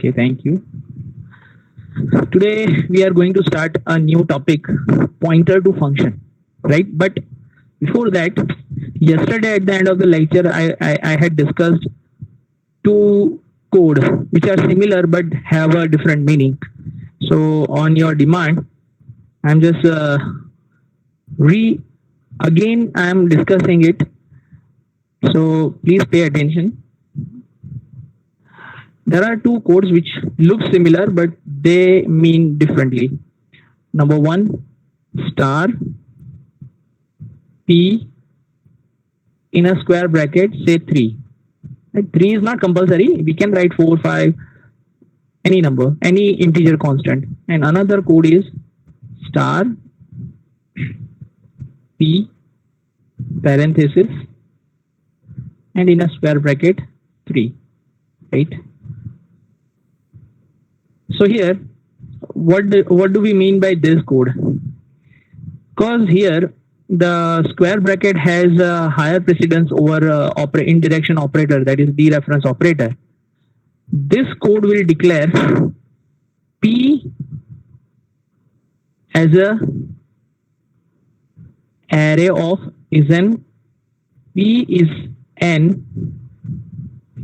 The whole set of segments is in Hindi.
Okay, thank you. Today we are going to start a new topic, pointer to function, right? But before that, yesterday at the end of the lecture, I had discussed two codes which are similar but have a different meaning. So on your demand, I'm just re again I'm discussing it. So please pay attention. There are two codes which look similar but they mean differently. Number one, star P in a square bracket, say 3. Right? 3 is not compulsory. We can write 4, 5, any number, any integer constant. And another code is star P parenthesis and in a square bracket 3. Right? So here, what do we mean by this code? Because here the square bracket has a higher precedence over indirection operator, that is dereference operator. This code will declare P as a array of is an P is n,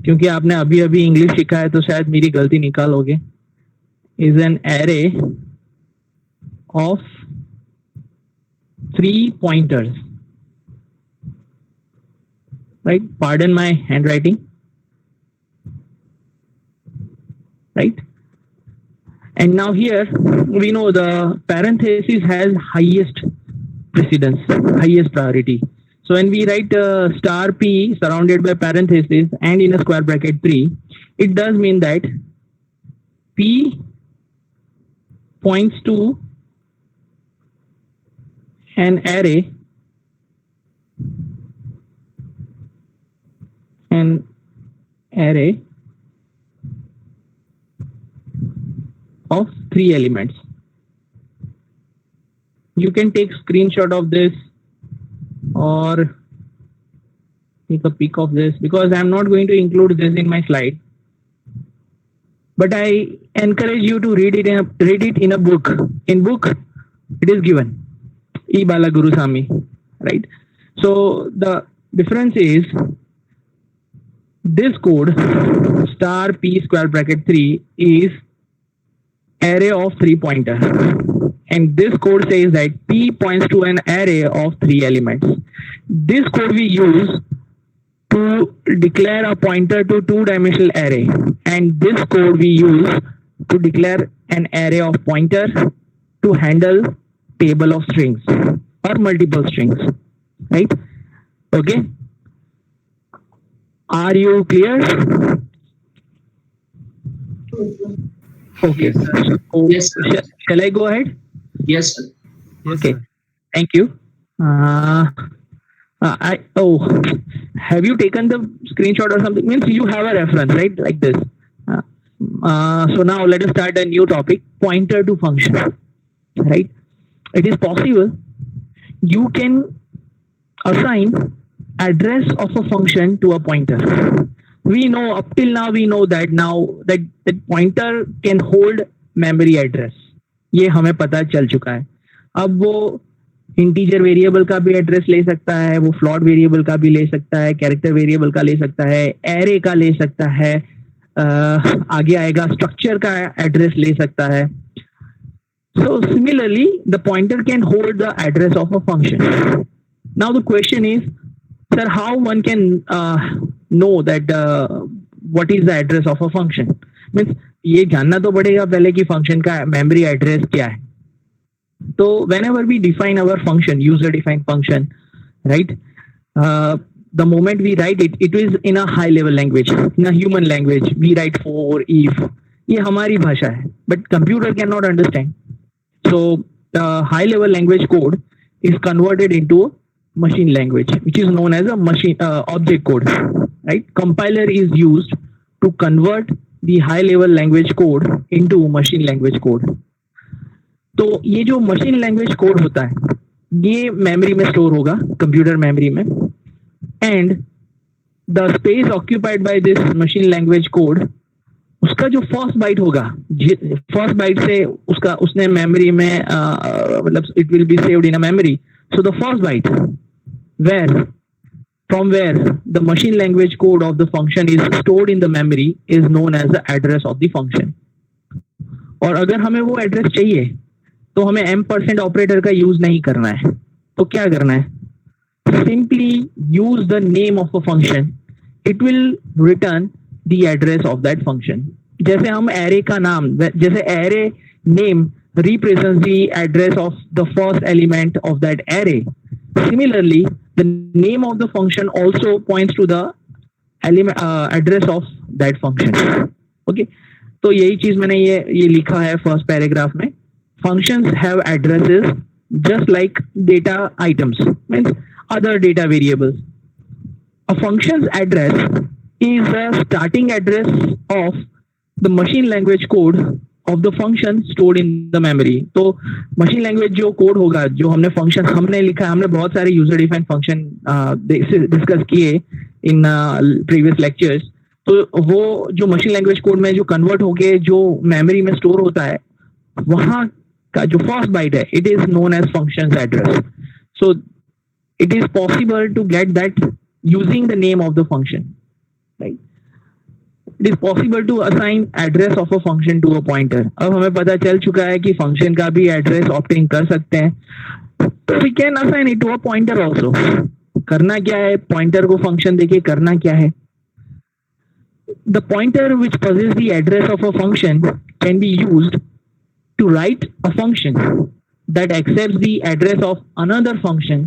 क्योंकि आपने अभी अभी इंग्लिश सीखा है तो शायद मेरी गलती निकालोगे, is an array of 3 pointers. Right? Pardon my handwriting. Right? And now here we know the parenthesis has highest precedence, highest priority. So when we write star P surrounded by parenthesis and in a square bracket 3, it does mean that P points to an array of 3 elements. You can take screenshot of this or take a peek of this because I'm not going to include this in my slide. But I encourage you to read it in a book. In book, it is given. E. Bala Gurusamy, right? So the difference is this code star P square bracket 3 is array of 3 pointer, and this code says that P points to an array of 3 elements. This code we use to declare a pointer to 2-dimensional array, and this code we use to declare an array of pointers to handle table of strings or multiple strings, right? Okay, are you clear? Okay, Yes, sir. Shall I go ahead? Yes, sir. Okay, thank you. Have you taken the screenshot or something? Means you have a reference, right? Like this. So now let us start a new topic, pointer to function, right? It is possible you can assign address of a function to a pointer. We know up till now we know that that pointer can hold memory address. ये हमें पता चल चुका है. अब वो इंटीजर वेरिएबल का भी एड्रेस ले सकता है, वो फ्लोट वेरिएबल का भी ले सकता है, कैरेक्टर वेरिएबल का ले सकता है, एरे का ले सकता है, आगे आएगा स्ट्रक्चर का एड्रेस ले सकता है. So similarly, the pointer can hold the address of a function. Now the question is, sir, how one can know that what is the address of a function? Means ये जानना तो पड़ेगा पहले कि फंक्शन का मेमोरी एड्रेस क्या है. So whenever we define our function, user defined function, right? The moment we write it, it is in a high level language, in a human language. We write for, if. ये हमारी भाषा है, but computer cannot understand. So the high level language code is converted into machine language, which is known as a machine object code, right? Compiler is used to convert the high level language code into machine language code. तो ये जो मशीन लैंग्वेज कोड होता है ये मेमोरी में स्टोर होगा, कंप्यूटर मेमोरी में, and the space occupied by this machine language code उसका जो फर्स्ट बाइट होगा, फर्स्ट बाइट से उसका उसने मेमोरी में मतलब it will be saved in a memory. So the first byte where from where the machine language code of the function is stored in the memory is known as the address of the function. और अगर हमें वो एड्रेस चाहिए तो हमें m% ऑपरेटर का यूज नहीं करना है. तो क्या करना है? Simply use the name of a function. It will return the address of that function. जैसे हम array का नाम, जैसे array name represents the address of the first element of that array. Similarly, the name of the function also points to the element address of that function. Okay. तो यही चीज मैंने ये लिखा है फर्स्ट पैराग्राफ में. Functions have addresses just like data items, means other data variables. A function's address is the starting address of the machine language code of the function stored in the memory. तो machine language जो कोड होगा, जो हमने फंक्शन हमने लिखा, हमने बहुत सारे यूजर डिफाइंड फंक्शन डिस्कस किए इन प्रीवियस लेक्चर्स. तो वो जो मशीन लैंग्वेज कोड में जो कन्वर्ट होके जो मेमोरी में स्टोर होता है, वहां का जो फर्स्ट बाइट है, it is known as function's address. So it is possible to get that using the name of the function, right? It is possible to assign address of a function to a pointer. अब हमें पता चल चुका है कि फंक्शन का भी एड्रेस ऑप्टेन कर सकते हैं, तो we can assign it to a pointer also. करना क्या है? पॉइंटर को फंक्शन देके करना क्या है? The pointer which possesses the address of a function can be used to write a function that accepts the address of another function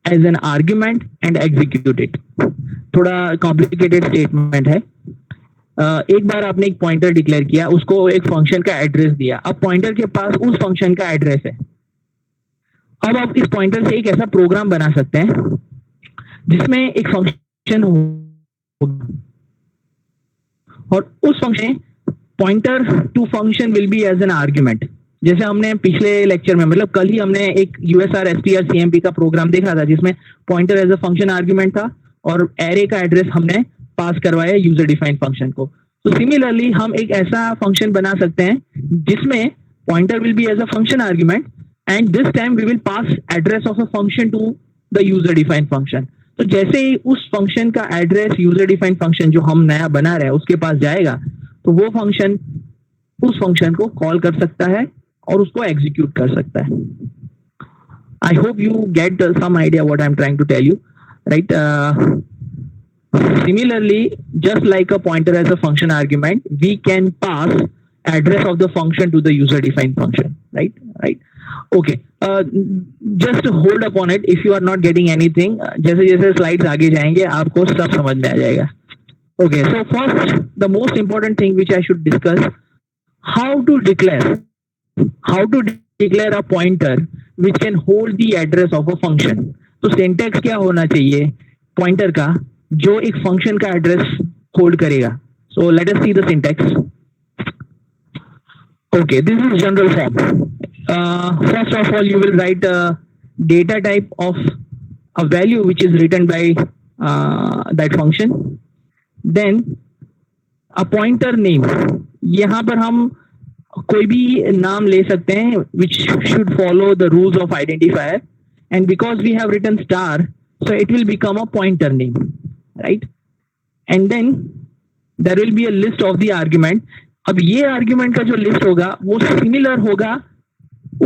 as an argument and execute it. थोड़ा कॉम्प्लिकेटेड स्टेटमेंट है. एक बार आपने एक पॉइंटर डिक्लेयर किया, उसको एक फंक्शन का एड्रेस दिया. अब पॉइंटर के पास उस फंक्शन का एड्रेस है. अब आप इस पॉइंटर से एक ऐसा प्रोग्राम बना सकते हैं जिसमें एक फंक्शन हो और उस function pointer to function will be as an argument. जैसे हमने पिछले लेक्चर में, मतलब कल ही हमने एक यूएसआर एसटीआर सीएमपी का प्रोग्राम देखा था जिसमें pointer as a function argument था और एरे का एड्रेस हमने पास करवाया यूजर डिफाइंड फंक्शन को. तो सिमिलरली हम एक ऐसा फंक्शन बना सकते हैं जिसमें pointer will be as a function argument and this time we will pass address of a function to the user defined function. तो जैसे ही उस फंक्शन का एड्रेस यूजर डिफाइंड फंक्शन जो हम नया बना रहे हैं उसके पास जाएगा, तो वो फंक्शन उस फंक्शन को कॉल कर सकता है और उसको एग्जीक्यूट कर सकता है. I hope you get some idea what I am trying to tell you, right? Similarly, just like a pointer as a function argument, we can pass address of the function to the user defined function, right? Okay, just hold up on it if you are not getting anything. जैसे जैसे slides आगे जाएंगे आपको सब समझ में आ जाएगा. Okay, so first the most important thing which I should discuss, how to declare a pointer which can hold the address of a function. तो syntax क्या होना चाहिए pointer का जो एक फंक्शन का एड्रेस होल्ड करेगा? So let us see the syntax. Okay, this is general form. First of all you will write data type of a value which is written by that function. Then a pointer name. यहाँ पर हम कोई भी नाम ले सकते हैं which should follow the rules of identifier, and because we have written star so it will become a pointer name, right? And then there will be a list of the argument. अब ये आर्ग्यूमेंट का जो लिस्ट होगा वो सिमिलर होगा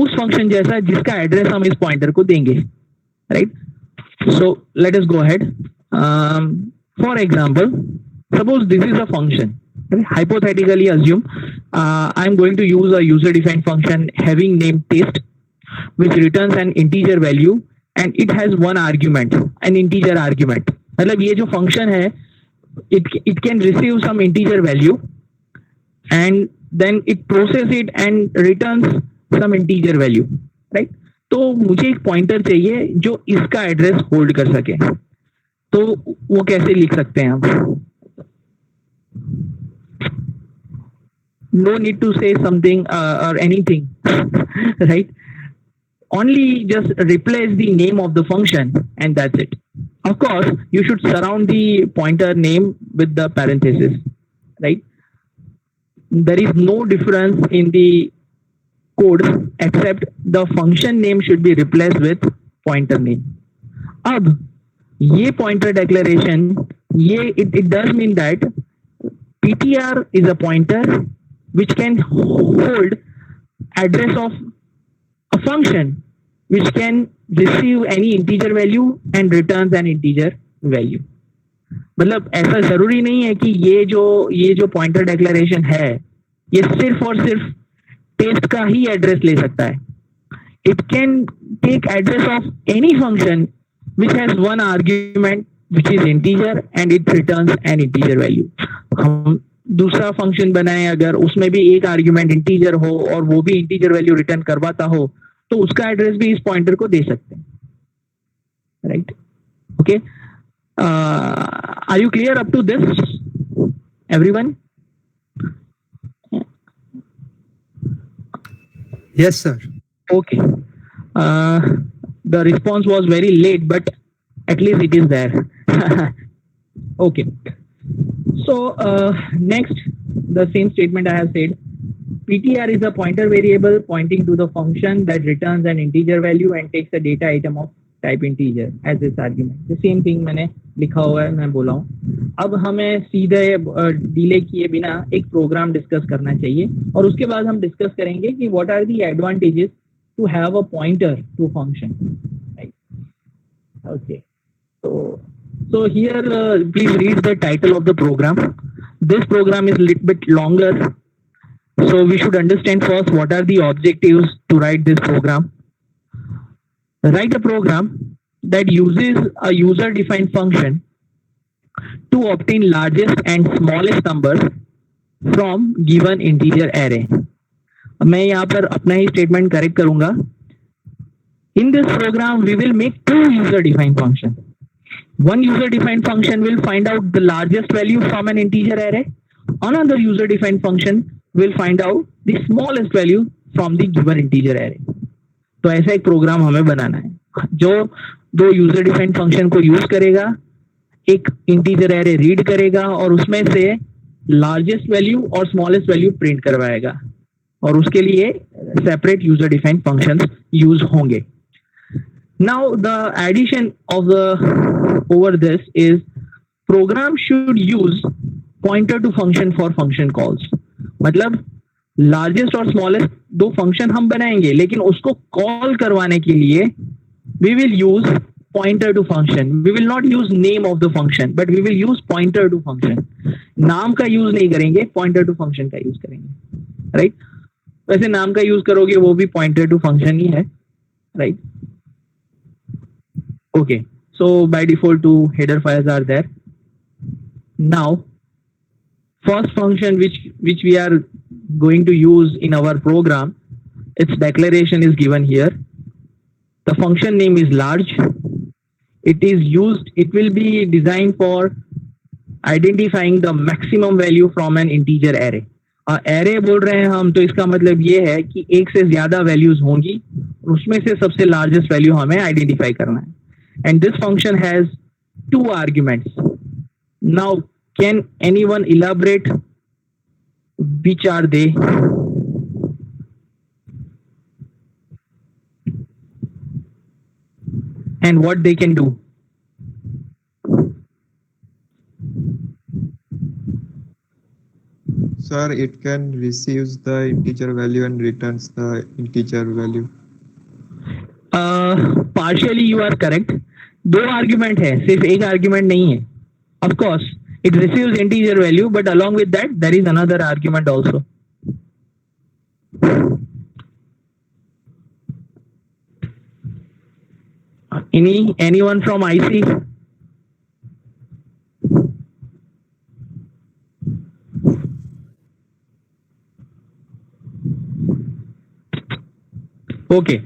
उस फंक्शन जैसा जिसका एड्रेस हम इस पॉइंटर को देंगे, right? So let us go ahead. For example, suppose this is a function. Hypothetically assume I am going to use a user defined function having name test which returns an integer value and it has one argument, an integer argument. मतलब ये जो function है, it can receive some integer value and then it process it and returns some integer value, right? तो मुझे एक pointer चाहिए जो इसका एड्रेस होल्ड कर सके. तो वो कैसे लिख सकते हैं हम? No need to say something or anything, right? Only just replace the name of the function and that's it. Of course, you should surround the pointer name with the parenthesis, right? there is no difference in the code except the function name should be replaced with pointer name. अब ये pointer declaration ये it does mean that PTR is a pointer which can hold address of a function which can receive any integer value and returns an integer value. मतलब ऐसा जरूरी नहीं है कि ये जो पॉइंटर डेक्लेरेशन है ये सिर्फ और सिर्फ टेस्ट का ही एड्रेस ले सकता है. It can take address of any function which has one argument which is integer and it returns an integer value. हम दूसरा फंक्शन बनाए अगर उसमें भी एक आर्ग्यूमेंट इंटीजर हो और वो भी इंटीजर वैल्यू रिटर्न करवाता हो तो उसका एड्रेस भी इस पॉइंटर को दे सकते हैं. Right. Okay. Are you clear up to this, everyone? Yes, sir. Okay. The response was very late, but at least it is there. Okay. So next, the same statement I have said. PTR is a pointer variable pointing to the function that returns an integer value and takes a data item of type integer as its argument. The same thing मैंने लिखा हुआ है, मैं बोला हूँ. अब हमें सीधे डिले किए बिना एक प्रोग्राम डिस्कस करना चाहिए और उसके बाद हम डिस्कस करेंगे कि what are the advantages to have a pointer to function. Right. Okay. So here please read the title of the program. This program is a little bit longer, so we should understand first what are the objectives to write this program. Write a program that uses a user-defined function to obtain largest and smallest numbers from given integer array. मैं यहाँ पर अपना ही statement correct करूँगा. In this program, we will make two user-defined functions. One user-defined function will find out the largest value from an integer array. Another user-defined function will find out the smallest value from the given integer array. तो ऐसा एक प्रोग्राम हमें बनाना है जो दो यूजर डिफाइंड फंक्शन को यूज करेगा, एक इंटीजर एरे रीड करेगा और उसमें से लार्जेस्ट वैल्यू और स्मॉलेस्ट वैल्यू प्रिंट करवाएगा और उसके लिए separate user defined functions use होंगे. Now the addition of the over this is program should use pointer to function for function calls. मतलब लार्जेस्ट और स्मॉलेस्ट दो फंक्शन हम बनाएंगे लेकिन उसको कॉल करवाने के लिए we will use pointer to function. We will not use name of the function but we will use pointer to function. नाम का यूज नहीं करेंगे, पॉइंटर टू फंक्शन का यूज करेंगे. राइट. वैसे नाम का यूज करोगे वो भी पॉइंटर टू फंक्शन ही है. Right. Okay. So by default two header files are there. Now first function which we are going to use in our program, its declaration is given here. The function name is large. It will be designed for identifying the maximum value from an integer array. array बोल रहे हैं हम तो इसका मतलब ये है कि एक से ज्यादा वैल्यूज होंगी और उसमें से सबसे लार्जेस्ट वैल्यू हमें आइडेंटिफाई करना है. And this function has two arguments. Now can anyone elaborate which are they? And what they can do? Sir, it can receives the integer value and returns the integer value. Partially you are correct. दो आर्ग्यूमेंट है, सिर्फ एक आर्ग्यूमेंट नहीं है. Of course, it receives integer value, but along with that, there is another argument also. Anyone from IC? Okay.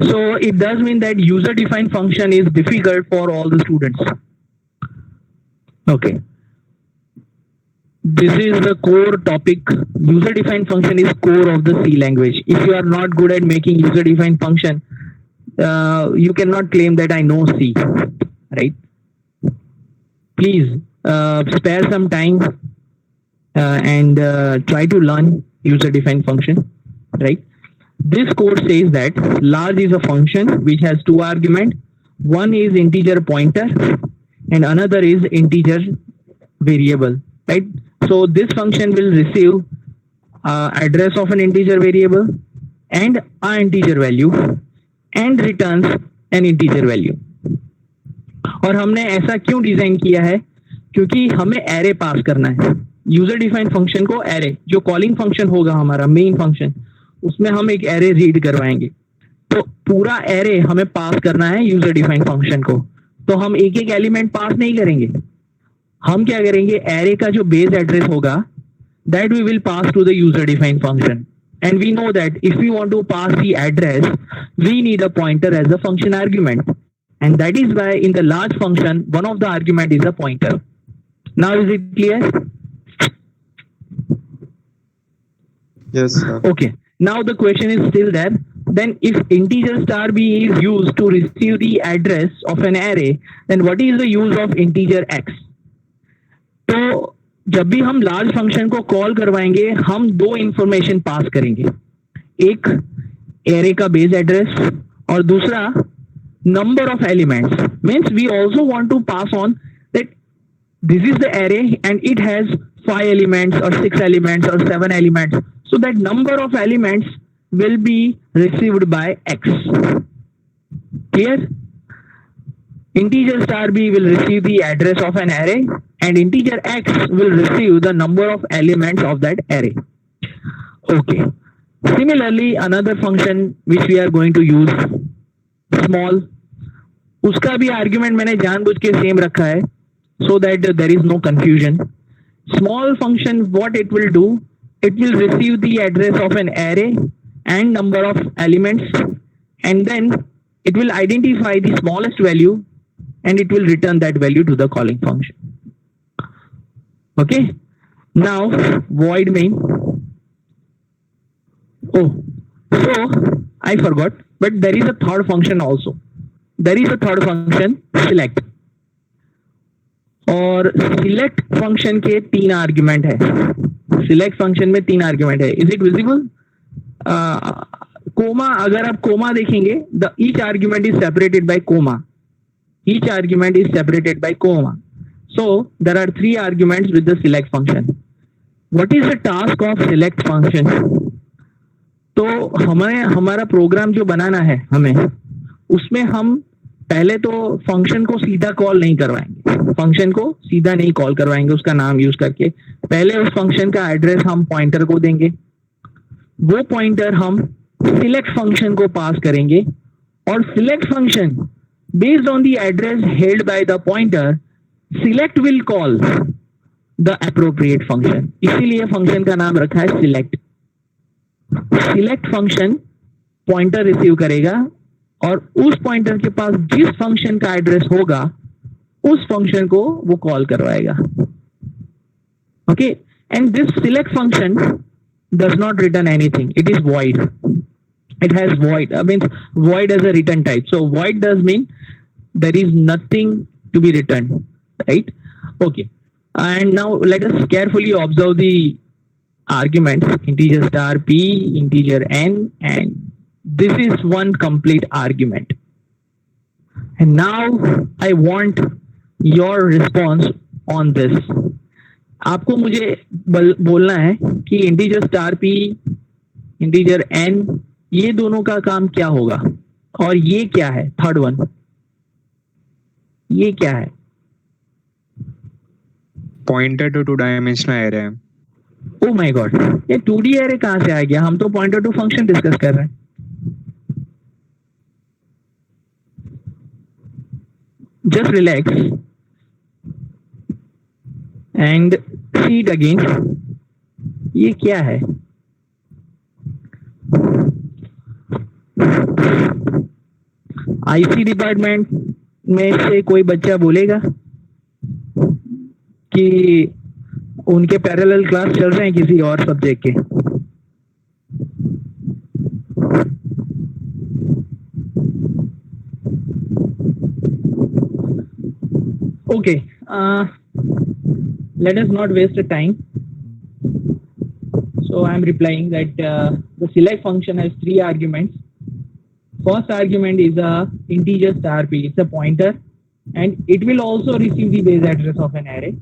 So it does mean that user-defined function is difficult for all the students. Okay. This is the core topic. User-defined function is core of the C language. If you are not good at making user-defined function, you cannot claim that I know C, right? Please spare some time and try to learn user-defined function, right? This code says that large is a function which has two arguments. One is integer pointer and another is integer variable, right? So this function will receive address of an integer variable and an integer value and returns an integer value. और हमने ऐसा क्यों डिजाइन किया है? क्योंकि हमें एरे पास करना है. यूजर डिफाइंड फंक्शन को एरे, जो कॉलिंग फंक्शन होगा हमारा मेन फंक्शन, उसमें हम एक एरे रीड करवाएंगे. तो पूरा एरे हमें पास करना है यूजर डिफाइंड फंक्शन को. तो हम एक एक एलिमेंट पास नहीं करेंगे. हम क्या करेंगे, एरे का जो बेस एड्रेस होगा that we will pass to the user defined function, and we know that if we want to pass the address we need a pointer as a function argument, and that is why in the large function one of the argument is a pointer. Now is it clear? Yes, sir. Okay, now the question is still there. Then if integer star b is used to receive the address of an array, then what is the use of integer x? तो जब भी हम लार्ज फंक्शन को कॉल करवाएंगे हम दो इंफॉर्मेशन पास करेंगे, एक एरे का बेस एड्रेस और दूसरा number of elements. Means we also want to pass on that this is the array and it has 5 elements और 6 एलिमेंट्स और 7 elements, so that number of elements will be received by x. Clear? Integer star b will receive the address of an array and integer x will receive the number of elements of that array. Okay. Similarly, another function which we are going to use, small, उसका भी argument मैंने जानबूझ के same रखा है so that there is no confusion. Small function, what it will do, it will receive the address of an array and number of elements, and then it will identify the smallest value and it will return that value to the calling function. Okay, now void main. Oh, so I forgot, but there is a third function also. There is a third function, select. और select function के 3 argument है. Select function में 3 argument है. Is it visible? कोमा, अगर आप कोमा देखेंगे, the each argument is separated by comma. Each argument is separated by comma. So there are 3 arguments with the select function. What is the task of select function? तो हमारा प्रोग्राम जो बनाना है हमें, उसमें हम पहले तो फंक्शन को सीधा कॉल नहीं करवाएंगे, फंक्शन को सीधा नहीं कॉल करवाएंगे उसका नाम यूज करके. पहले उस फंक्शन का एड्रेस हम पॉइंटर को देंगे, वो पॉइंटर हम सिलेक्ट फंक्शन को पास करेंगे और select function based on the address held by the pointer, select will call the appropriate function. इसीलिए फंक्शन का नाम रखा है select. Select function pointer receive करेगा और उस पॉइंटर के पास जिस फंक्शन का एड्रेस होगा उस फंक्शन को वो कॉल करवाएगा. Okay, and this select function does not return anything. It is void. It has void. I mean, void as a return type. So void does mean there is nothing to be returned, right? Okay. And now let us carefully observe the arguments: integer star p, integer n, and this is one complete argument. And now I want your response on this. आपको मुझे बोलना है कि integer star P, integer N, ये दोनों का काम क्या होगा और ये क्या है थर्ड वन, ये क्या है? पॉइंटर टू 2 डायमेंशनल एरे है. ओ माय गॉड, ये 2D एरे कहां से आ गया? हम तो पॉइंटर टू फंक्शन डिस्कस कर रहे हैं. Just relax and see it again. ये क्या है? आईसी डिपार्टमेंट में से कोई बच्चा बोलेगा कि उनके पैरेलल क्लास चल रहे हैं किसी और सब्जेक्ट के? Okay, let us not waste the time. I'm replying that the select function has three arguments. First argument is a integer star p, it's a pointer, and it will also receive the base address of an array.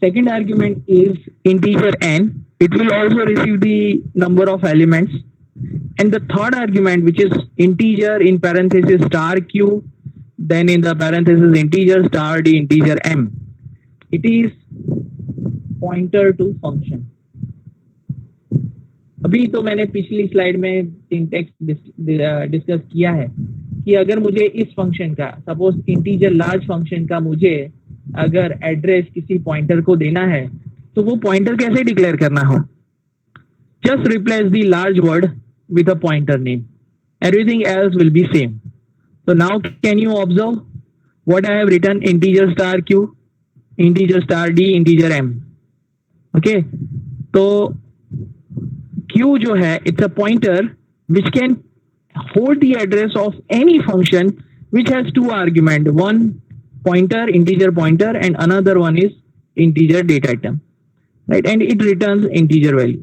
Second argument is integer n, it will also receive the number of elements. And the third argument, which is integer in parenthesis star q, then in the parenthesis integer star d integer m, it is pointer to function. अभी तो मैंने पिछली स्लाइड में सिंटैक्स डिस्कस किया है कि अगर मुझे इस फंक्शन का, सपोज इंटीजर लार्ज फंक्शन का, मुझे अगर एड्रेस किसी पॉइंटर को देना है तो वो पॉइंटर कैसे डिक्लेयर करना हो? Just replace the large word with a pointer name. Everything else will be same. So now can you observe what I have written? Integer star q, integer star d, integer m. Okay. So q जो है, it's a pointer which can hold the address of any function which has two arguments. One pointer, integer pointer, and another one is integer data item. Right, and it returns integer value.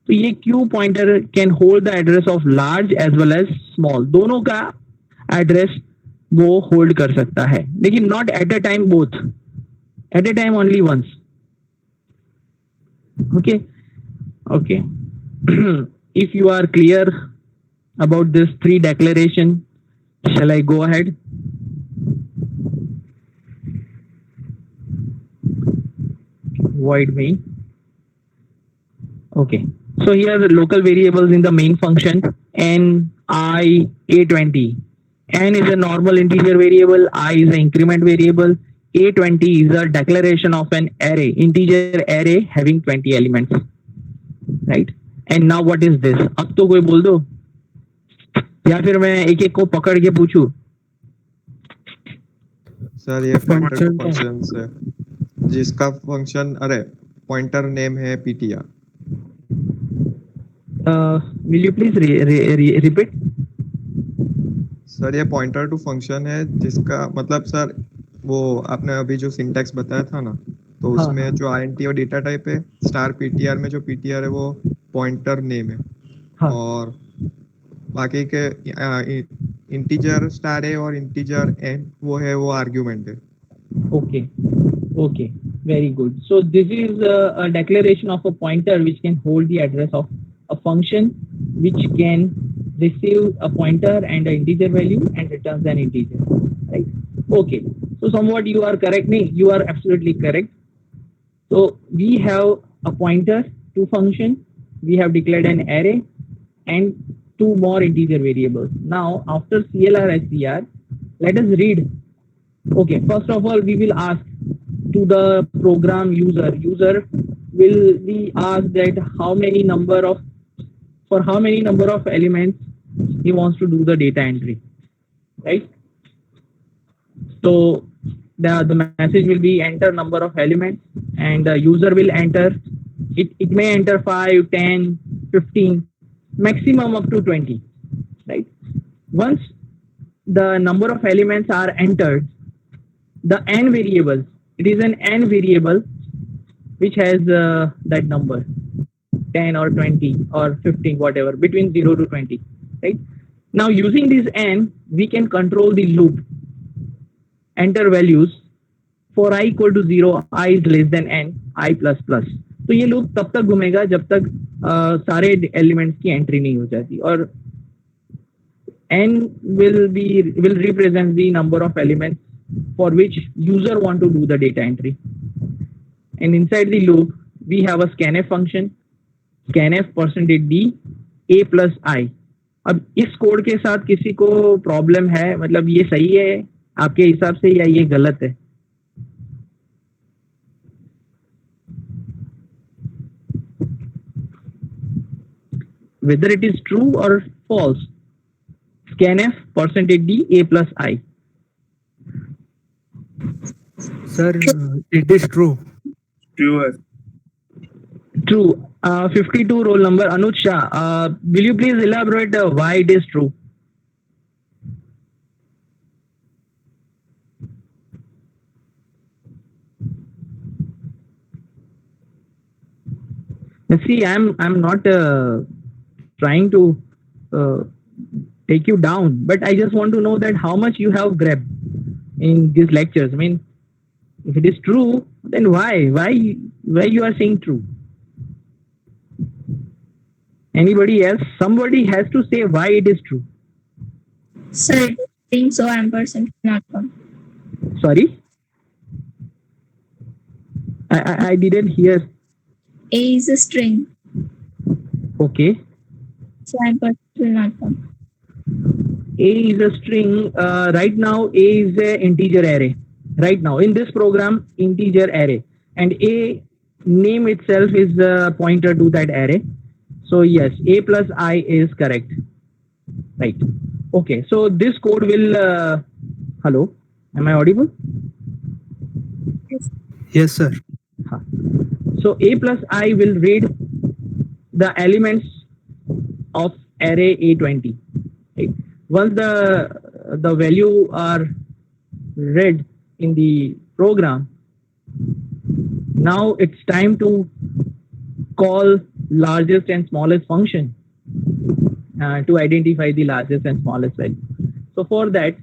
तो ये Q pointer can hold the address of large as well as small, दोनों का एड्रेस वो होल्ड कर सकता है, लेकिन not at a time both, at a time only once. Okay okay. If you are clear about this three declaration, shall I go ahead? Void main. Okay. So here are the local variables in the main function n, I, a20. N is a normal integer variable, I is an increment variable, a20 is a declaration of an array, integer array having 20 elements, right? And now what is this? अब तो कोई बोल दो या फिर मैं एक एक को पकड़ के पूछूं? सर ये पॉइंटर टू फंक्शन है जिसका फंक्शन, अरे पॉइंटर नेम है ptr. Will you please repeat? Sir ये पॉइंटर टू फंक्शन है जिसका मतलब, सर वो आपने अभी जो सिंटैक्स बताया था ना, तो हाँ, उसमें हाँ. जो आईएनटी और डेटा टाइप है, स्टार पीटीआर में जो पीटीआर है वो पॉइंटर नेम है. हाँ. और बाकी के इंटीजर स्टार है और इंटीजर एन वो है, वो आर्ग्यूमेंट है. Okay. Okay. Very good. So this is a declaration of a pointer which can hold the address of a function which can receive a pointer and an integer value and returns an integer. Right? Okay. So somewhat you are correct. No, you are absolutely correct. So we have a pointer to function. We have declared an array and two more integer variables. Now after CLR SCR, let us read. Okay, first of all, we will ask to the program user. User will be asked that for how many number of elements he wants to do the data entry, right? So the message will be enter number of elements, and the user will enter. It may enter 5, 10, 15, maximum up to 20, right? Once the number of elements are entered, the n variable, it is an n variable which has that number 10 or 20 or 15, whatever, between 0 to 20, right? Now using this n, we can control the loop, enter values for I equal to 0, I is less than n, I plus plus. तो ये लूप तब तक घूमेगा जब तक सारे एलिमेंट्स की एंट्री नहीं हो जाती, और n will represent the number of elements for which user want to do the data entry. And inside the loop we have a scanf function, scanf %d a plus I. अब इस कोड के साथ किसी को प्रॉब्लम है, मतलब ये सही है आपके हिसाब से या ये गलत है? Whether it is true or false, scanf %d a plus I. Sir, it is true. True. 52 roll number Anuj Shah. Will you please elaborate why it is true? See, I'm not trying to uh, take you down, but I just want to know that how much you have grabbed in these lectures. I mean, if it is true, then why you are saying true? Anybody else? Somebody has to say why it is true. Sir, I think so. Ampersand cannot come. Sorry, I didn't hear. A is a string, Okay, so ampersand will not come. A is a string. Right now, A is a integer array. Right now, in this program, integer array, and A name itself is a pointer to that array. So yes, A plus I is correct. Right. Okay. So this code will. Hello, am I audible? Yes, sir. So A plus I will read the elements of array A20. Right? Once the value are read in the program, now it's time to call largest and smallest function to identify the largest and smallest value. So for that,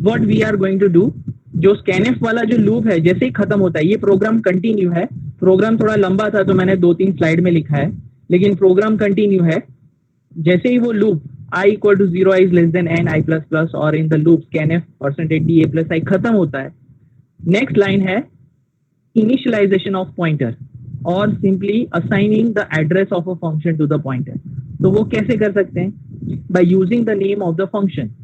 what we are going to do, जो scanf वाला जो लूप है जैसे ही खत्म होता है, ये प्रोग्राम कंटिन्यू है. प्रोग्राम थोड़ा लंबा था तो मैंने 2-3 स्लाइड में लिखा है, लेकिन प्रोग्राम कंटिन्यू है. जैसे ही वो loop I equal to 0 I is less than n I plus plus और in the loop scanf %d a plus I खत्म होता है. नेक्स्ट लाइन है initialization of pointer और simply assigning the address of a function to the pointer. तो वो कैसे कर सकते हैं? By using the name of the function.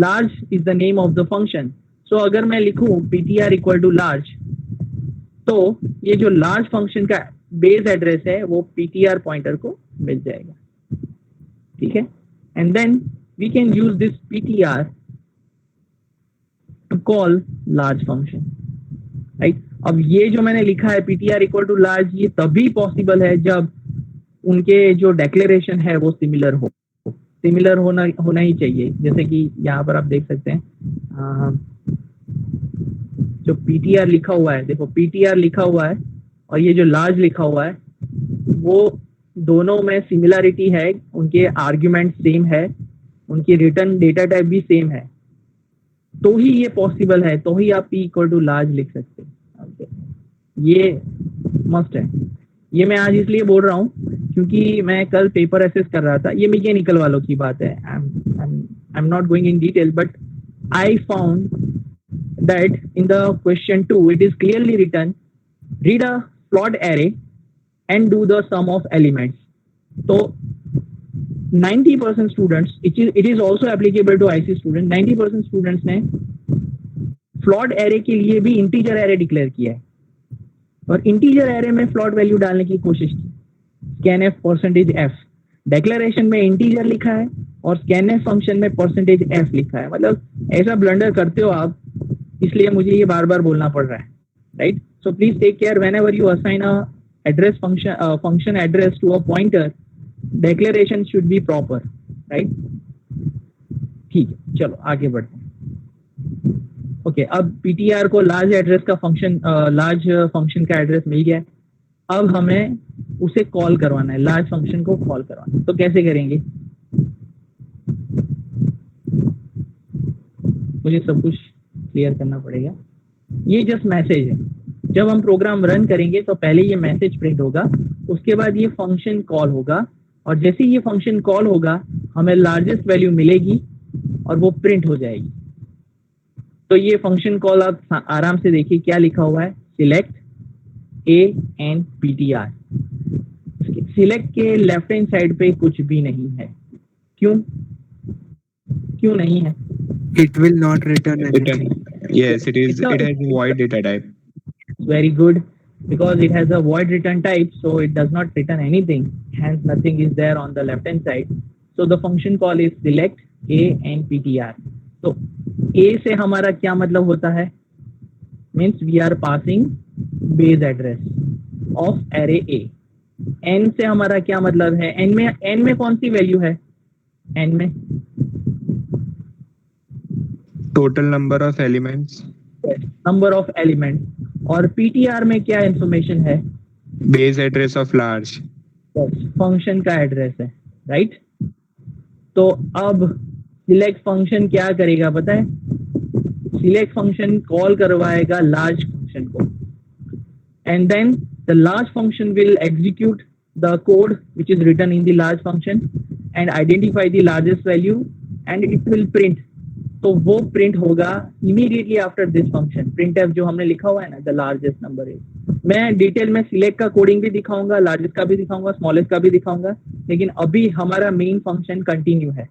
Large is the name of the function. So अगर मैं लिखूं ptr equal to large, तो ये जो large function का बेस एड्रेस है वो ptr पॉइंटर को मिल जाएगा. ठीक है? And then we can use this ptr to call large function. Right? अब ये जो मैंने लिखा है ptr equal to large, ये तभी पॉसिबल है जब उनके जो डेक्लेरेशन है वो सिमिलर हो. सिमिलर होना ही चाहिए. जैसे कि यहाँ पर आप देख सकते हैं जो ptr लिखा हुआ है, देखो ptr लिखा हुआ है और ये जो लार्ज लिखा हुआ है वो दोनों में सिमिलरिटी है. उनके आर्ग्यूमेंट सेम है, उनकी रिटर्न डेटा टाइप भी सेम है, तो ही ये पॉसिबल है, तो ही आप p इक्वल टू लार्ज लिख सकते हैं. Okay. ये मस्ट है. ये मैं आज इसलिए बोल रहा हूँ क्योंकि मैं कल पेपर असेस कर रहा था. ये मैकेनिकल वालों की बात है. I am not going in detail, but I found that in the question 2 it is clearly written, read a float array and do the sum of elements. So 90% students, it is also applicable to IC students, 90% students ने float array के लिए भी integer array डिक्लेयर किया है और integer array में float वैल्यू डालने की कोशिश की. scanf %f डेक्लेरेशन में integer लिखा है और scanf फंक्शन में %f लिखा है. मतलब ऐसा ब्लंडर करते हो आप, इसलिए मुझे ये बार बार बोलना पड़ रहा है. Right? So please take care whenever you assign a address function address to a pointer, declaration should be proper. Right? ठीक है, चलो आगे बढ़ते हैं. ओके, अब ptr को लार्ज एड्रेस का फंक्शन, लार्ज फंक्शन का एड्रेस मिल गया है. अब हमें उसे कॉल करवाना है, लार्ज फंक्शन को कॉल करवाना है. तो कैसे करेंगे? मुझे सब कुछ क्लियर करना पड़ेगा. ये जस्ट मैसेज है. जब हम प्रोग्राम रन करेंगे तो पहले ये मैसेज प्रिंट होगा, उसके बाद ये फंक्शन कॉल होगा और जैसे ही ये फंक्शन कॉल होगा हमें लार्जेस्ट वैल्यू मिलेगी और वो प्रिंट हो जाएगी. तो ये फंक्शन कॉल आप आराम से देखिए क्या लिखा हुआ है, select a and ptr. Select के लेफ्ट हैंड साइड पे कुछ भी नहीं है. क्यों नहीं है? It will not return anything. Yes, it is. It has void data type. Very good, because it has a void return type, so it does not return anything. Hence, nothing is there on the left hand side. So the function call is select a and ptr. So a से हमारा क्या मतलब होता है? Means we are passing base address of array a. n से हमारा क्या मतलब है? n में कौन सी वैल्यू है? n में Total number of elements. Number of elements. और ptr में क्या इंफॉर्मेशन है? Base address of large. Function का एड्रेस है, राइट? तो अब सिलेक्ट फंक्शन क्या करेगा पता है? सिलेक्ट फंक्शन कॉल करवाएगा लार्ज फंक्शन को, and then the large function will execute the code which is written in the large function and identify the largest value and it will print. तो वो प्रिंट होगा immediately after this function. printf जो हमने लिखा हुआ है ना, the largest number is. मैं डिटेल में सिलेक्ट का कोडिंग भी दिखाऊंगा, लार्जेस्ट का भी दिखाऊंगा, स्मॉलेस्ट का भी दिखाऊंगा, लेकिन अभी हमारा मेन फंक्शन कंटिन्यू है.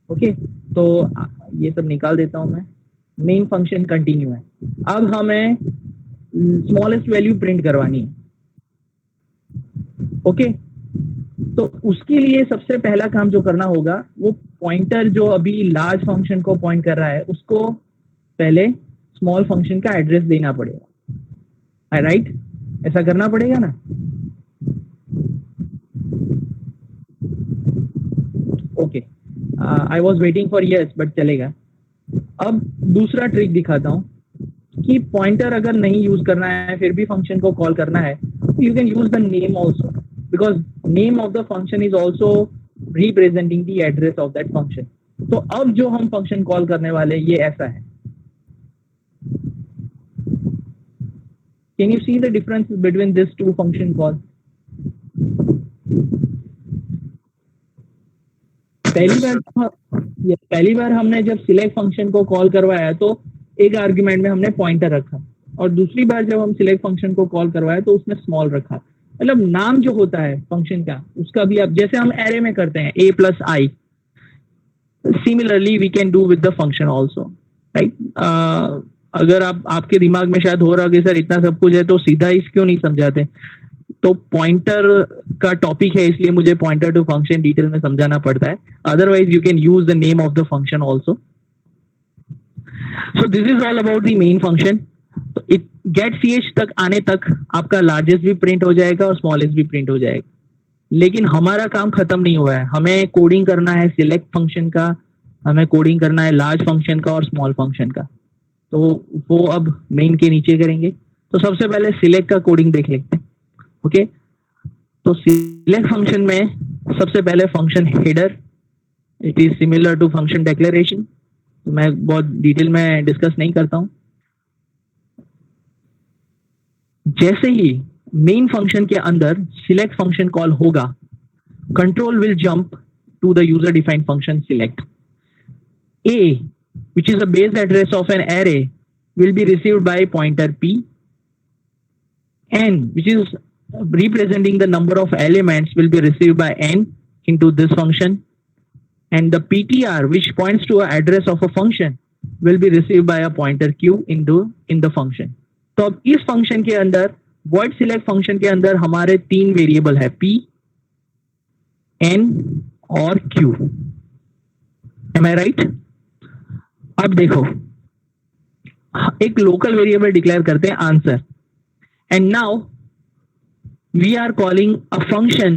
ओके, तो ये सब निकाल देता हूं मैं. मेन फंक्शन कंटिन्यू है. अब हमें स्मॉलेस्ट वैल्यू प्रिंट करवानी है. ओके, तो उसके लिए सबसे पहला काम जो करना होगा, वो पॉइंटर जो अभी लार्ज फंक्शन को पॉइंट कर रहा है उसको पहले स्मॉल फंक्शन का एड्रेस देना पड़ेगा, राइट? ऐसा करना पड़ेगा ना. Okay, I was waiting for yes but चलेगा. अब दूसरा ट्रिक दिखाता हूं कि पॉइंटर अगर नहीं यूज करना है फिर भी फंक्शन को कॉल करना है, you can use the name also, because name of the function is also representing the address of that function. तो अब जो हम फंक्शन कॉल करने वाले ये ऐसा है. Can you see the difference between this two function call? पहली बार हमने जब सिलेक्ट फंक्शन को कॉल करवाया तो एक आर्ग्यूमेंट में हमने पॉइंटर रखा, और दूसरी बार जब हम सिलेक्ट फंक्शन को कॉल करवाया तो उसमें स्मॉल रखा. मतलब नाम जो होता है फंक्शन का उसका भी, अब जैसे हम एरे में करते हैं a+i, similarly we can do with the function also, right? अगर आपके दिमाग में शायद हो रहा कि सर इतना सब कुछ है तो सीधा इस क्यों नहीं समझाते, तो पॉइंटर का टॉपिक है इसलिए मुझे पॉइंटर टू फंक्शन डिटेल में समझाना पड़ता है. Otherwise you can use the name of the function also. So this is all about the main function. तो इट गेट ch तक आने तक आपका लार्जेस्ट भी प्रिंट हो जाएगा और स्मॉलेस्ट भी प्रिंट हो जाएगा. लेकिन हमारा काम खत्म नहीं हुआ है. हमें कोडिंग करना है सिलेक्ट फंक्शन का, हमें कोडिंग करना है लार्ज फंक्शन का और स्मॉल फंक्शन का. तो वो अब मेन के नीचे करेंगे. तो सबसे पहले सिलेक्ट का कोडिंग देख लेते हैं. ओके, तो सिलेक्ट फंक्शन में सबसे पहले function header, it is similar to function declaration. तो मैं बहुत डिटेल में डिस्कस नहीं करता हूं. जैसे ही मेन फंक्शन के अंदर सिलेक्ट फंक्शन कॉल होगा, control will jump to the user defined function select. A, which is a base address of an array, will be received by pointer p. N, which is representing the number of elements, will be received by n into this function. And the ptr, which points to an address of a function, will be received by a pointer q in the function. तो अब इस फंक्शन के अंदर void select फंक्शन के अंदर हमारे तीन वेरिएबल है, p, n और q. Am I right? अब देखो, एक लोकल वेरिएबल डिक्लेयर करते हैं answer, and now we are calling a function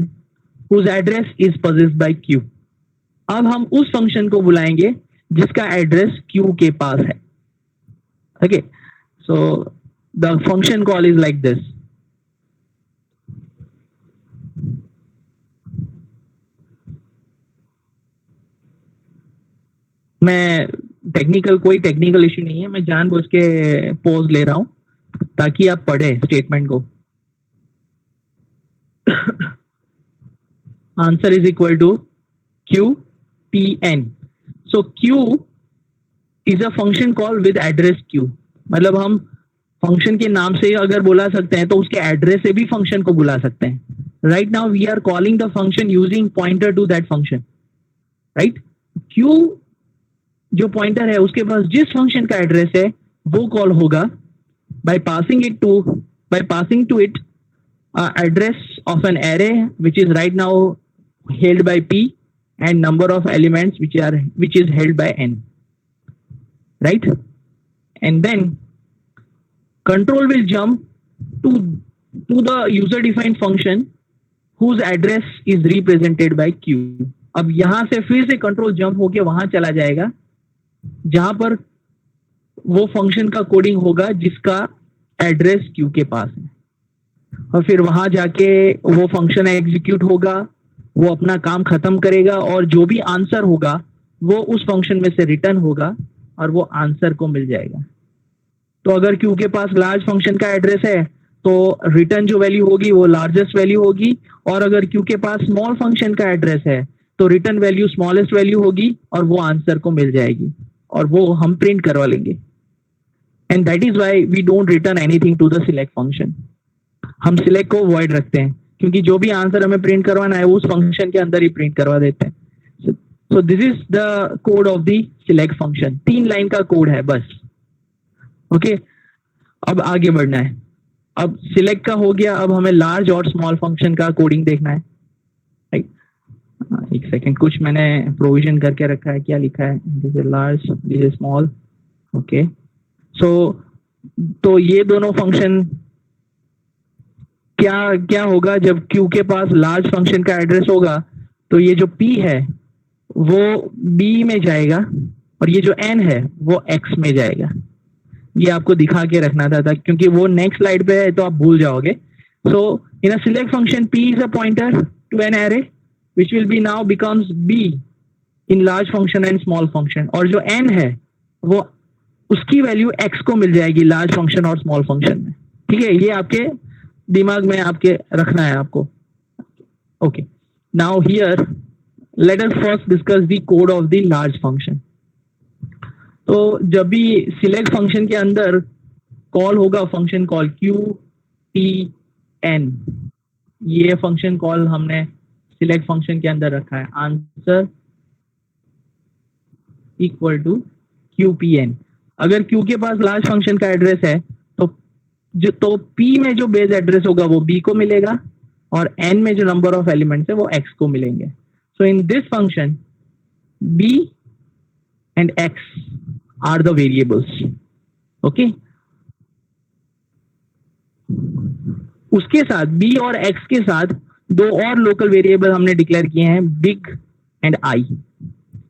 whose address is possessed by q. अब हम उस फंक्शन को बुलाएंगे जिसका एड्रेस q के पास है. Okay, so the function call is like this. मैं कोई टेक्निकल इश्यू नहीं है, मैं जानबूझ के पॉज ले रहा हूं ताकि आप पढ़े स्टेटमेंट को. Answer is equal to q tn. So q is a function call with address q. मतलब हम फंक्शन के नाम से अगर बुला सकते हैं तो उसके एड्रेस से भी फंक्शन को बुला सकते हैं. Right now we are calling the function using pointer to that function, right? q जो पॉइंटर है उसके पास जिस फंक्शन का एड्रेस है वो कॉल होगा by passing to it address of an array which is right now held by p and number of elements which is held by n, right? And then control will jump to the user defined function whose address is represented by q. अब यहां से फिर से कंट्रोल जंप होके वहां चला जाएगा जहां पर वो फंक्शन का कोडिंग होगा जिसका एड्रेस q के पास है. और फिर वहां जाके वो फंक्शन एग्जीक्यूट होगा, वो अपना काम खत्म करेगा और जो भी आंसर होगा वो उस फंक्शन में से रिटर्न होगा और वो आंसर को मिल जाएगा। तो अगर क्यू के पास लार्ज फंक्शन का एड्रेस है तो रिटर्न जो वैल्यू होगी वो लार्जेस्ट वैल्यू होगी, और अगर क्यू के पास स्मॉल फंक्शन का एड्रेस है तो रिटर्न वैल्यू स्मॉलेस्ट वैल्यू होगी और वो आंसर को मिल जाएगी और वो हम प्रिंट करवा लेंगे। And that is why we don't return anything to the select function. हम सिलेक्ट को वॉइड रखते हैं क्योंकि जो भी आंसर हमें प्रिंट करवाना है उस फंक्शन के अंदर ही प्रिंट करवा देते हैं। So this is the code of the select function. 3 line का कोड है बस। ओके अब आगे बढ़ना है। अब सिलेक्ट का हो गया, अब हमें लार्ज और स्मॉल फंक्शन का कोडिंग देखना है। राइट, एक सेकेंड, कुछ मैंने प्रोविजन करके रखा है। क्या लिखा है? This is large, this is small. Okay so तो ये दोनों फंक्शन क्या होगा जब Q के पास लार्ज फंक्शन का एड्रेस होगा तो ये जो P है वो B में जाएगा और ये जो N है वो X में जाएगा। ये आपको दिखा के रखना था क्योंकि वो नेक्स्ट स्लाइड पे है तो आप भूल जाओगे। So in a select function P is a pointer to an array which will be now becomes B in large function and small function, और जो N है वो उसकी वैल्यू X को मिल जाएगी लार्ज फंक्शन और स्मॉल फंक्शन में। ठीक है, ये आपके दिमाग में आपके रखना है आपको। Okay now here let us first discuss the code of the large function. तो जब भी सिलेक्ट फंक्शन के अंदर कॉल होगा फंक्शन कॉल QTN, ये फंक्शन कॉल हमने सिलेक्ट फंक्शन के अंदर रखा है। Answer equal to QPN। अगर Q के पास लार्ज फंक्शन का एड्रेस है तो P में जो बेस एड्रेस होगा वो B को मिलेगा और N में जो नंबर ऑफ एलिमेंट्स है वो X को मिलेंगे। So in this function B and X are the variables. Okay, उसके साथ B और X के साथ 2 और लोकल वेरिएबल हमने डिक्लेयर किए हैं, big and I.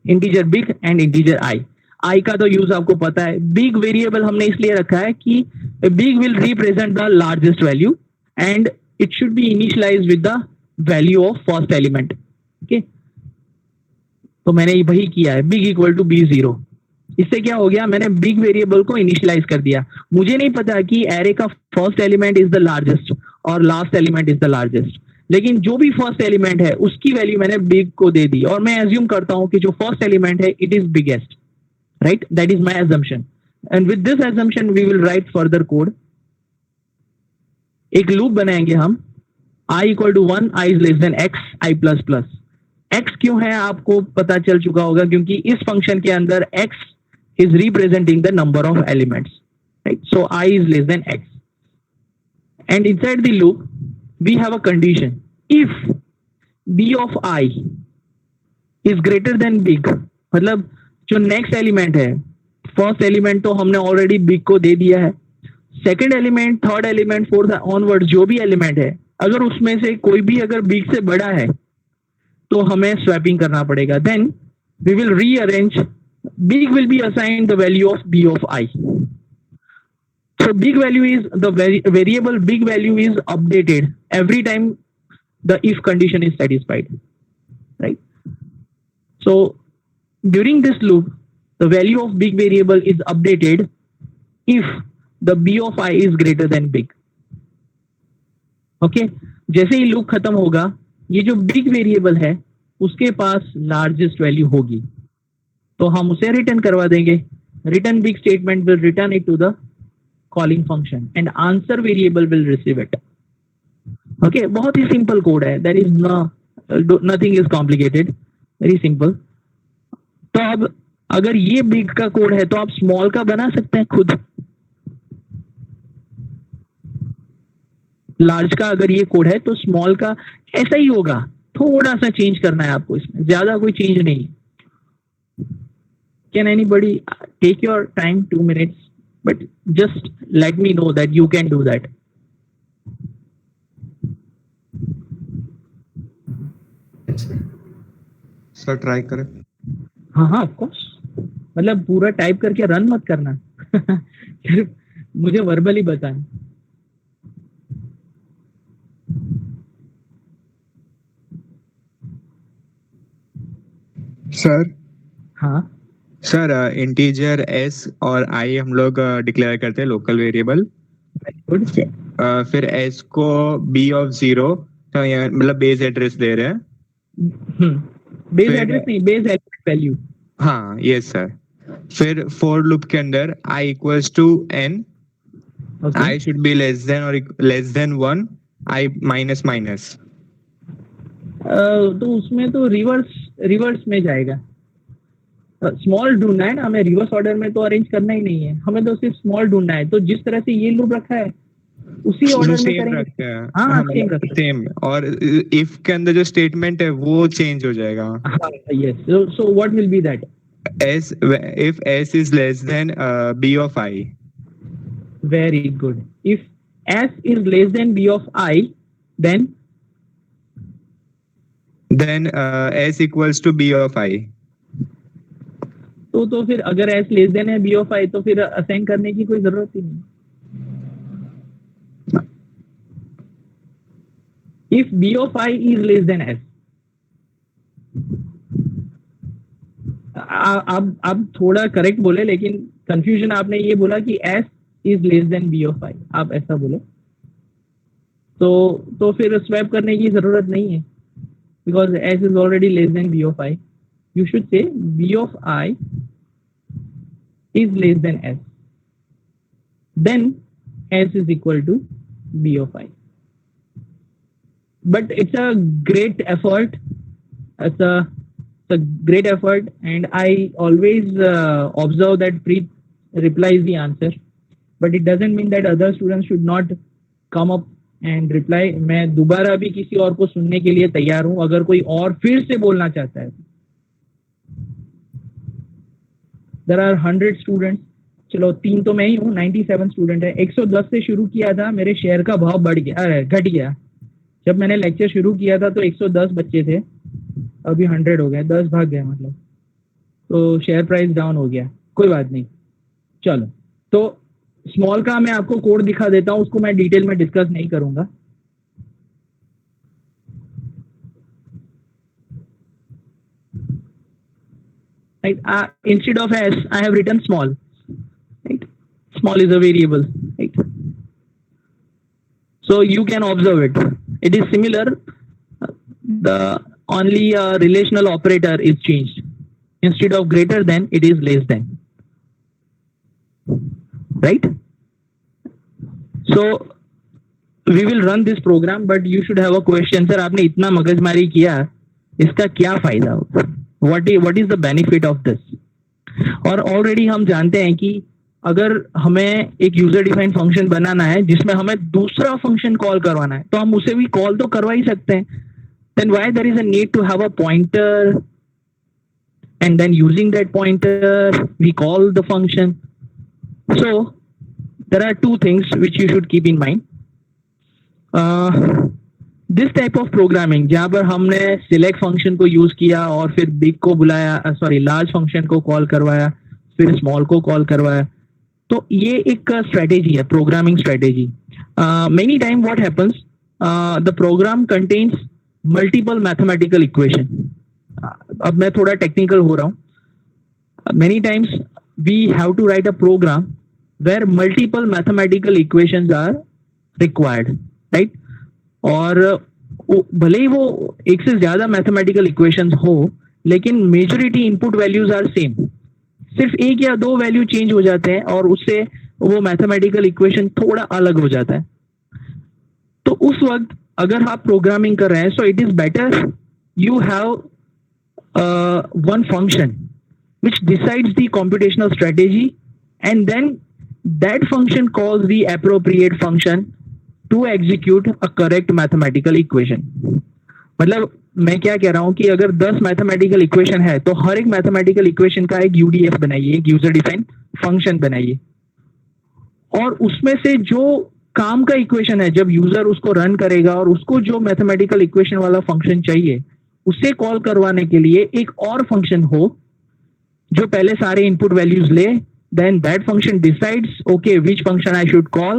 Integer big and integer I. I का तो यूज आपको पता है। बिग वेरिएबल हमने इसलिए रखा है कि big will represent the largest value and it should be initialised with the value of first element. Okay, तो मैंने वही किया है, बिग इक्वल टू B0। इससे क्या हो गया, मैंने बिग वेरिएबल को इनिशियलाइज कर दिया। मुझे नहीं पता कि एरे का first element is the largest और last element is the largest, लेकिन जो भी फर्स्ट एलिमेंट है उसकी वैल्यू मैंने बिग को दे दी और मैं एज्यूम करता हूं कि जो फर्स्ट एलिमेंट है it is biggest. Right, that is my assumption and with this assumption we will write further code। एक लूप बनाएंगे हम, I equal to 1, I is less than X, I plus plus। X क्यों है आपको पता चल चुका होगा क्योंकि इस फंक्शन के अंदर X is representing the number of elements, right? So I is less than X and inside the loop we have a condition, if B of I is greater than big, मतलब जो नेक्स्ट एलिमेंट है, फर्स्ट एलिमेंट तो हमने ऑलरेडी बिग को दे दिया है, second element, third element, fourth onward जो भी एलिमेंट है अगर उसमें से कोई भी अगर बिग से बड़ा है तो हमें स्वैपिंग करना पड़ेगा। Then we will rearrange, big will be assign the value of B of I। So big value is the variable big value is updated every time the if condition is satisfied, right? So during this loop the value of big variable is updated if the B of I is greater than big। okay, जैसे ही लूप खत्म होगा ये जो बिग वेरिएबल है उसके पास लार्जेस्ट वैल्यू होगी तो हम उसे रिटर्न करवा देंगे। Return big statement will return it to the calling function and answer variable will receive it। okay, बहुत ही सिंपल कोड है, there is nothing is complicated, very simple। तो अब अगर ये बिग का कोड है तो आप स्मॉल का बना सकते हैं खुद। लार्ज का अगर ये कोड है तो स्मॉल का ऐसा ही होगा, थोड़ा सा चेंज करना है आपको, इसमें ज्यादा कोई चेंज नहीं है। Can anybody take your time 2 minutes but just let me know that you can do that। Sir try करें। हाँ हाँ, ऑफ कोर्स, मतलब पूरा टाइप करके रन मत करना सिर्फ मुझे वर्बली बताएं। सर हाँ सर इंटीजर s और i हम लोग डिक्लेयर करते हैं लोकल वेरिएबल, गुड। फिर s को b ऑफ 0, तो यहाँ मतलब बेस एड्रेस दे रहे हैं। बेस फिर- एड्रेस नहीं, बेस एलिमेंट वैल्यू। हाँ यस सर। फिर फॉर लूप के अंदर i equals to n, i should be less than और less than 1, i minus minus. तो उसमें तो रिवर्स में जाएगा। स्मॉल ढूंढना है ना हमें, रिवर्स ऑर्डर में तो अरेंज करना ही नहीं है, हमें तो सिर्फ स्मॉल ढूंढना है। तो जिस तरह से ये लूप रखा है उसी ऑर्डर में सेम करेंगे। रखते हैं। हाँ सेम रखते हैं। सेम, और इफ के अंदर जो स्टेटमेंट है वो चेंज हो जाएगा। हाँ yes, so what will B that? s if s is less than b of I, very good. If s is less than b of i, then s equals to b of I. तो फिर अगर s लेस देन है b ऑफ i तो फिर असाइन करने की कोई जरूरत ही नहीं। If b of i is less than s, आप थोड़ा करेक्ट बोले, लेकिन कंफ्यूजन आपने ये बोला कि s is less than b of i, आप ऐसा बोले तो फिर स्वैप करने की जरूरत नहीं है, because s is already less than b of i। You should say b of i is less than s, then s is equal to b of i. But it's a great effort. It's a great effort, and I always observe that Preet replies the answer, but it doesn't mean that other students should not come up and reply. मैं दोबारा भी किसी और को सुनने के लिए तैयार हूँ, अगर कोई और फिर से बोलना चाहता है। There are 100 students, चलो 3 तो मैं ही हूँ, 97 स्टूडेंट है। 110 से शुरू किया था, मेरे शेयर का भाव बढ़ गया, घट गया। जब मैंने लेक्चर शुरू किया था तो 110 बच्चे थे, अभी 100 हो गए, 10 भाग गए मतलब, तो शेयर प्राइस डाउन हो गया। कोई बात नहीं, चलो। तो स्मॉल का मैं आपको कोड दिखा देता हूँ, उसको मैं डिटेल में डिस्कस नहीं करूंगा। Right? Instead of s, I have written small. Right? Small is a variable. Right? So you can observe it. It is similar. The only relational operator is changed. Instead of greater than, it is less than. Right? So we will run this program, but you should have a question. Sir, आपने इतना मगजमारी किया, इसका क्या फायदा होगा? What is the benefit of this? और ऑलरेडी हम जानते हैं कि अगर हमें एक यूजर डिफाइंड फंक्शन बनाना है जिसमें हमें दूसरा फंक्शन कॉल करवाना है, तो हम उसे भी कॉल तो करवा ही सकते हैं। Then why there is a need to have a pointer, and then using that pointer we call the function? So there are two things which you should keep in mind. This type of programming जहां पर हमने सिलेक्ट फंक्शन को यूज किया और फिर बिग को बुलाया, सॉरी लार्ज फंक्शन को कॉल करवाया, फिर स्मॉल को कॉल करवाया, तो ये एक स्ट्रेटेजी है, programming strategy. Many time what happens, the program contains multiple mathematical equation. अब मैं थोड़ा टेक्निकल हो रहा हूँ। Many times we have to write a program where multiple mathematical equations are required, right? और भले ही वो एक से ज्यादा मैथमेटिकल इक्वेशंस हो, लेकिन majority input values are same, सिर्फ एक या दो वैल्यू चेंज हो जाते हैं और उससे वो मैथमेटिकल इक्वेशन थोड़ा अलग हो जाता है। तो उस वक्त अगर आप प्रोग्रामिंग कर रहे हैं, so it is better you have one function which decides the computational strategy, and then that function calls the appropriate function to execute a correct mathematical equation. मतलब मैं क्या कह रहा हूं कि अगर 10 मैथमेटिकल इक्वेशन है तो हर एक मैथमेटिकल इक्वेशन का एक यूडीएफ बनाइए, एक यूजर डिफाइंड फंक्शन बनाइए, और उसमें से जो काम का इक्वेशन है, जब यूजर उसको रन करेगा और उसको जो मैथमेटिकल इक्वेशन वाला फंक्शन चाहिए उसे कॉल करवाने के लिए एक और फंक्शन हो जो पहले सारे इनपुट वैल्यूज ले, then that function decides okay which function I should call,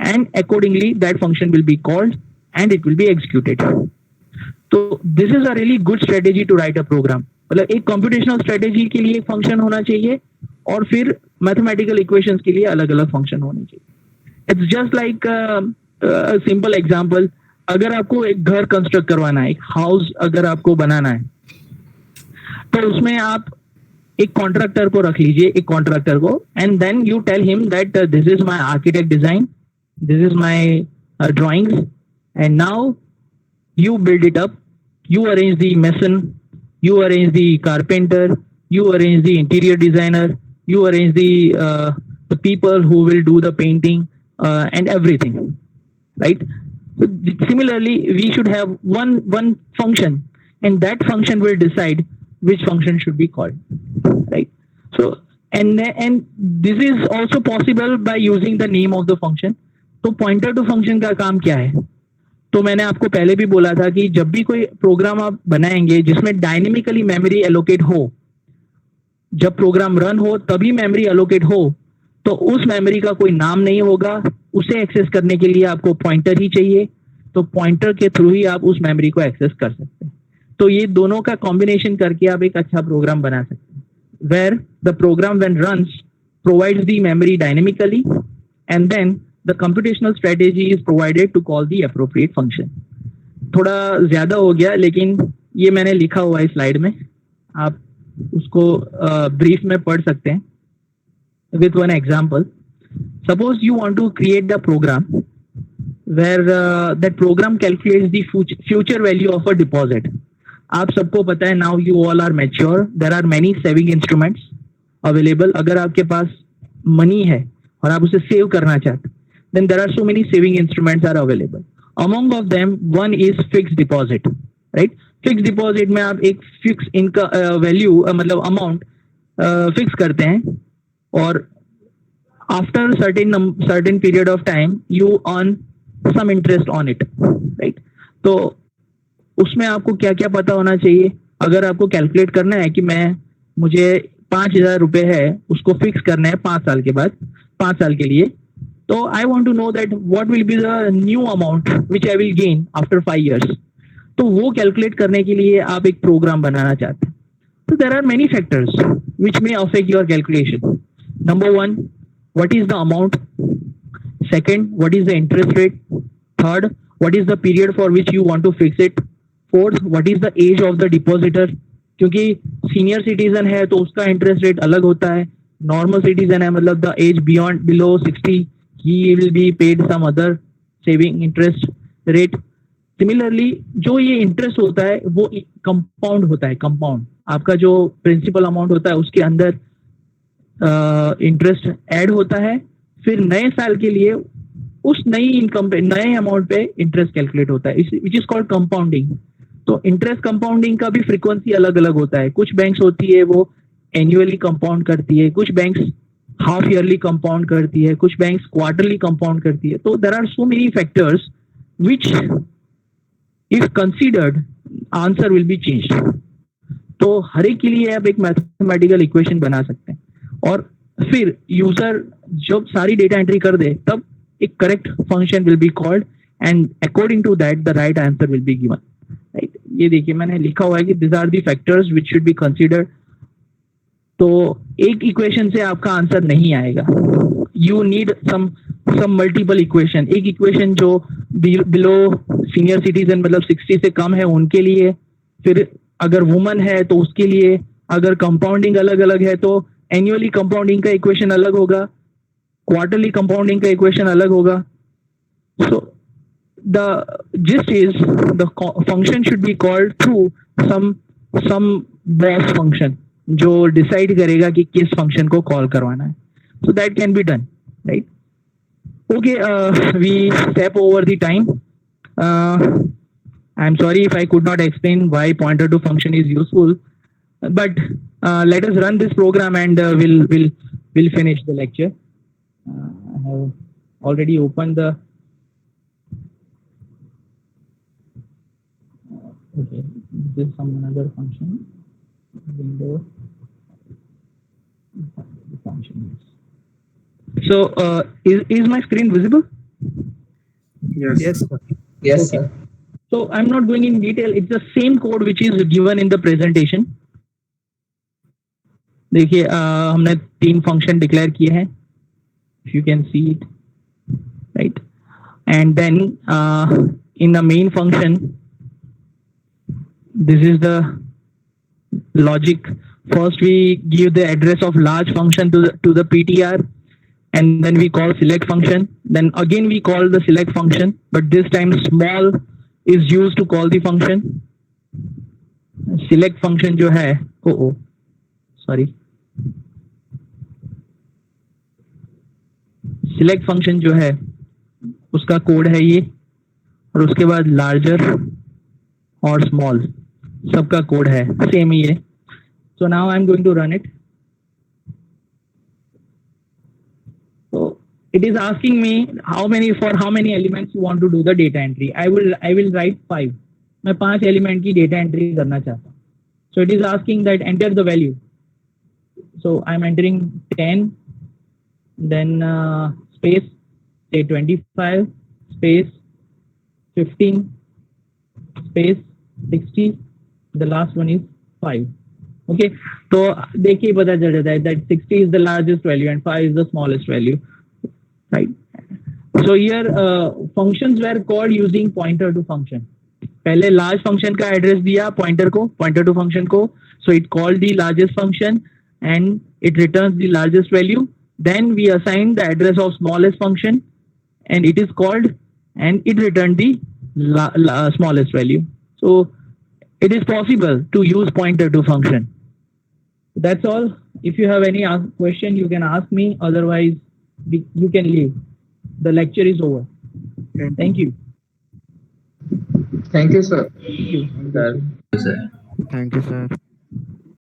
and accordingly that function will be called and it will be executed. So this is a really good strategy to write a program. मतलब एक कंप्यूटेशनल स्ट्रेटेजी के लिए एक फंक्शन होना चाहिए और फिर मैथमेटिकल इक्वेशंस के लिए अलग अलग फंक्शन होने चाहिए. It's just like simple example, अगर आपको एक घर कंस्ट्रक्ट करवाना है, एक हाउस अगर आपको बनाना है, तो उसमें आप एक कॉन्ट्रैक्टर को रख लीजिए, एक कॉन्ट्रैक्टर को, and then you tell him that this is my architect design, this is my drawings, and now you build it up, you arrange the mason, you arrange the carpenter, you arrange the interior designer, you arrange the people who will do the painting and everything, right? So similarly, we should have one function, and that function will decide which function should be called, right? So and this is also possible by using the name of the function. तो pointer to function का काम क्या है? तो मैंने आपको पहले भी बोला था कि जब भी कोई प्रोग्राम आप बनाएंगे जिसमें डायनेमिकली मेमोरी एलोकेट हो, जब प्रोग्राम रन हो तभी मेमोरी एलोकेट हो, तो उस मेमोरी का कोई नाम नहीं होगा, उसे एक्सेस करने के लिए आपको पॉइंटर ही चाहिए. तो पॉइंटर के थ्रू ही आप उस मेमोरी को एक्सेस कर सकते हैं. तो ये दोनों का कॉम्बिनेशन करके आप एक अच्छा प्रोग्राम बना सकते हैं, where the program when runs provides the memory dynamically and then the computational strategy is provided to call the appropriate function. थोड़ा ज्यादा हो गया, लेकिन ये मैंने लिखा हुआ है स्लाइड में, आप उसको ब्रीफ में पढ़ सकते हैं. With one example, suppose you want to create the program where that program calculates the future value of a deposit. आप सबको पता है, now you all are mature, there are many saving instruments available. अगर आपके पास मनी है और आप उसे सेव करना चाहते, then there are so many saving instruments are available. Among of them, one is fixed deposit, right? Fixed deposit में आप एक fixed income value मतलब amount fix करते हैं और after certain period of time you earn some interest on it, right? तो उसमें आपको क्या क्या पता होना चाहिए. अगर आपको कैलकुलेट करना है कि मुझे 5,000 रुपए है, उसको फिक्स करना है 5 साल के बाद, 5 साल के लिए, तो I want to know that what will be the new amount which I will gain after 5 years. तो वो कैलकुलेट करने के लिए आप एक प्रोग्राम बनाना चाहते हैं. तो there are many factors which may affect your calculation. Number 1, what is the amount. Second, what is the interest rate. Third, what is the period for which you want to fix it. Fourth, what is the age of the depositor, क्योंकि सीनियर सिटीजन है तो उसका इंटरेस्ट रेट अलग होता है, नॉर्मल सिटीजन है मतलब the age below 60, he will be paid some other saving interest rate. Similarly, जो ये इंटरेस्ट होता है वो कंपाउंड होता है. कंपाउंड आपका जो प्रिंसिपल अमाउंट होता है उसके अंदर इंटरेस्ट ऐड होता है, फिर नए साल के लिए उस नई इनकम पे, नए अमाउंट पे इंटरेस्ट कैलकुलेट होता है, विच इज कॉल्ड कंपाउंडिंग. तो इंटरेस्ट कंपाउंडिंग का भी फ्रीक्वेंसी अलग अलग होता है. कुछ बैंक्स होती है वो एनुअली कंपाउंड करती है, कुछ बैंक्स हाफ ईयरली कंपाउंड करती है, कुछ बैंक्स क्वार्टरली कंपाउंड करती है. तो there are so many factors which if considered answer will be changed. तो हर एक के लिए आप एक मैथमेटिकल इक्वेशन बना सकते हैं और फिर यूजर जब सारी डेटा एंट्री कर दे तब एक correct function will be called and according to that the right answer will be given, right. ये देखिए मैंने लिखा हुआ है कि this are the factors which should be considered. तो एक इक्वेशन से आपका आंसर नहीं आएगा, you need some multiple equation. एक इक्वेशन जो बिलो सीनियर सिटीजन मतलब 60 से कम है उनके लिए, फिर अगर वुमन है तो उसके लिए, अगर कंपाउंडिंग अलग अलग है तो एनुअली कंपाउंडिंग का इक्वेशन अलग होगा, क्वार्टरली कंपाउंडिंग का इक्वेशन अलग होगा. So the gist is the function should be called through some boss function जो डिसाइड करेगा कि किस फंक्शन को कॉल करवाना है. So that can be done, right. Okay, we step over the time. I am sorry if I could not explain why pointer to function is useful, but let us run this program and we'll finish the lecture. I have already opened the okay, this is some another function window function. So is my screen visible? Yes, sir. Yes, Okay. sir. So I'm not going in detail, it's the same code which is given in the presentation. देखिए हमने 3 फंक्शन डिक्लेयर किए हैं, if you can see it, right? And then in the main function, this is the logic. First we give the address of large function to the ptr, and then we call select function. Then again we call the select function, but this time small is used to call the function. Select function जो है, sorry, select function जो है उसका कोड है ये, और उसके बाद लार्जर और स्मॉल सबका कोड है सेम ही है. So now I'm going to run it. So it is asking me how many elements you want to do the data entry. I will write 5. मैं 5 एलिमेंट की डेटा एंट्री करना चाहता हूँ. So it is asking that enter the value. So I'm entering 10, then space, say 25, space 15, space 60, the last one is 5. Okay, तो देखिए पता चल जाता है that 60 is the largest value and 5 is the smallest value, right? So here functions were called using pointer to function. पहले large function का एड्रेस दिया pointer to function को, so it called the largest function and it returns the largest value. Then we assign the address of smallest function and it is called and it returned the smallest value. So it is possible to use pointer to function. That's all. If you have any question, you can ask me. Otherwise, you can leave. The lecture is over. Thank you. Thank you, sir. Thank you. Sir. Thank you, sir.